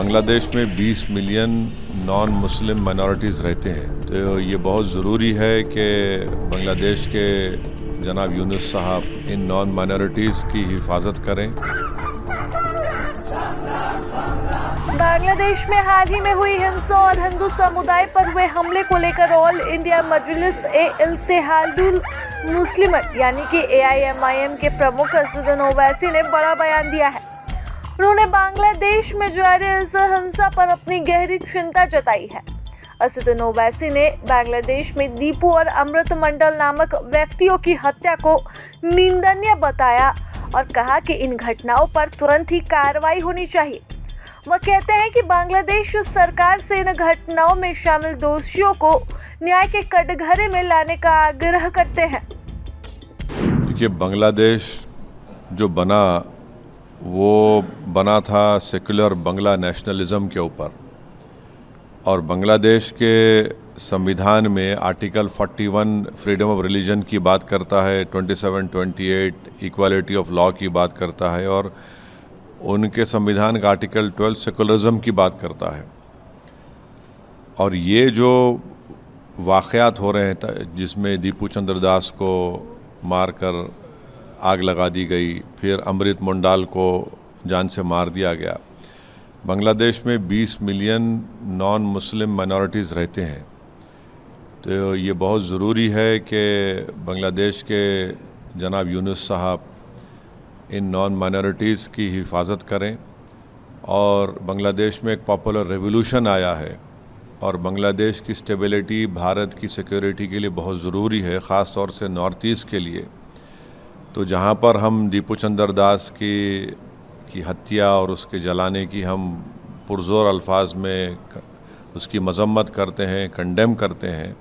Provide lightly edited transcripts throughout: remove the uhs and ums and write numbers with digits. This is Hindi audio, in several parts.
बांग्लादेश में 20 मिलियन नॉन मुस्लिम माइनॉरिटीज़ रहते हैं, तो ये बहुत ज़रूरी है कि बांग्लादेश के जनाब यूनुस साहब इन नॉन माइनॉरिटीज़ की हिफाजत करें। बांग्लादेश में हाल ही में हुई हिंसा और हिंदू समुदाय पर हुए हमले को लेकर ऑल इंडिया मजलिस-ए-इत्तेहादुल मुस्लिमीन यानी कि AIMIM के प्रमुख असदुद्दीन ओवैसी ने बड़ा बयान दिया है। उन्होंने बांग्लादेश में जारी इस हिंसा पर अपनी गहरी चिंता जताई है। असदुद्दीन ओवैसी ने बांग्लादेश में दीपू और अमृत मंडल नामक व्यक्तियों की हत्या को निंदनीय बताया और कहा कि इन घटनाओं पर तुरंत ही कार्रवाई होनी चाहिए। वह कहते हैं कि बांग्लादेश सरकार से इन घटनाओं में शामिल दोषियों को न्याय के कटघरे में लाने का आग्रह करते हैं। देखिए, बांग्लादेश जो वो बना था सेकुलर बांग्ला नेशनलिज्म के ऊपर, और बांग्लादेश के संविधान में आर्टिकल 41 फ्रीडम ऑफ रिलीजन की बात करता है, 27, 28 इक्वालिटी ऑफ लॉ की बात करता है, और उनके संविधान का आर्टिकल 12 सेकुलरिज्म की बात करता है। और ये जो वाक़यात हो रहे हैं जिसमें दीपू चंद्र दास को मारकर आग लगा दी गई, फिर अमृत मंडल को जान से मार दिया गया। बांग्लादेश में 20 मिलियन नॉन मुस्लिम माइनॉरिटीज़ रहते हैं, तो ये बहुत ज़रूरी है कि बांग्लादेश के जनाब यूनुस साहब इन नॉन माइनॉरिटीज़ की हिफाजत करें। और बांग्लादेश में एक पॉपुलर रेवोल्यूशन आया है, और बांग्लादेश की स्टेबिलिटी भारत की सिक्योरिटी के लिए बहुत ज़रूरी है, ख़ास तौर से नॉर्थ ईस्ट के लिए। तो जहाँ पर हम दीपू चंद्र दास की हत्या और उसके जलाने की हम पुरज़ोर अल्फाज में उसकी मज़म्मत करते हैं, कंडेम करते हैं,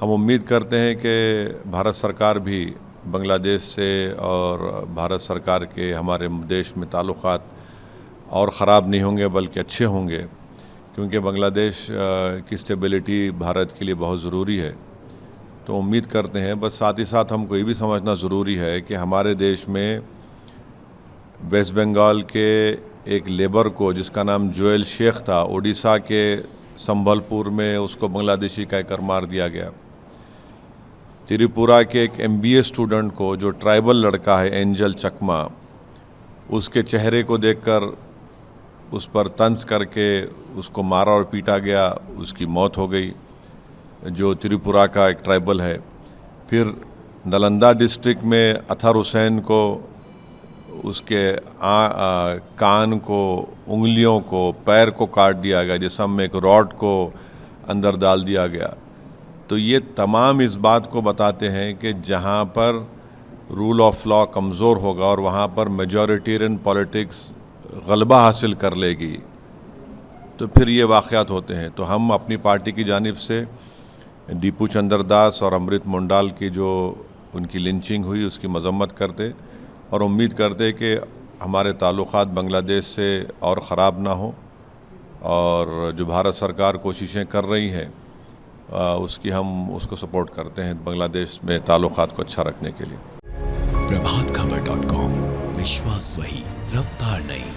हम उम्मीद करते हैं कि भारत सरकार भी बांग्लादेश से और भारत सरकार के हमारे देश में ताल्लुक़ात और ख़राब नहीं होंगे बल्कि अच्छे होंगे, क्योंकि बांग्लादेश की स्टेबिलिटी भारत के लिए बहुत ज़रूरी है। तो उम्मीद करते हैं, बस साथ ही साथ हमको ये भी समझना ज़रूरी है कि हमारे देश में वेस्ट बंगाल के एक लेबर को जिसका नाम जोएल शेख था, उड़ीसा के संबलपुर में उसको बांग्लादेशी कहकर मार दिया गया। त्रिपुरा के एक MBA स्टूडेंट को, जो ट्राइबल लड़का है एंजल चकमा, उसके चेहरे को देखकर उस पर तंज करके उसको मारा और पीटा गया, उसकी मौत हो गई, जो त्रिपुरा का एक ट्राइबल है। फिर नालंदा डिस्ट्रिक्ट में अतहर हुसैन को उसके कान को, उंगलियों को, पैर को काट दिया गया, जिसम में एक रॉड को अंदर डाल दिया गया। तो ये तमाम इस बात को बताते हैं कि जहाँ पर रूल ऑफ लॉ कमज़ोर होगा और वहाँ पर मेजॉरिटेरियन पॉलिटिक्स गलबा हासिल कर लेगी, तो फिर ये वाक़यात होते हैं। तो हम अपनी पार्टी की जानिब से दीपू चंद्र दास और अमृत मंडल की जो उनकी लिंचिंग हुई उसकी मज़म्मत करते और उम्मीद करते कि हमारे ताल्लुक़ात बांग्लादेश से और ख़राब ना हो, और जो भारत सरकार कोशिशें कर रही है उसकी हम उसको सपोर्ट करते हैं बांग्लादेश में ताल्लुक़ात को अच्छा रखने के लिए। प्रभातखबर.com, विश्वास वही, रफ्तार नहीं।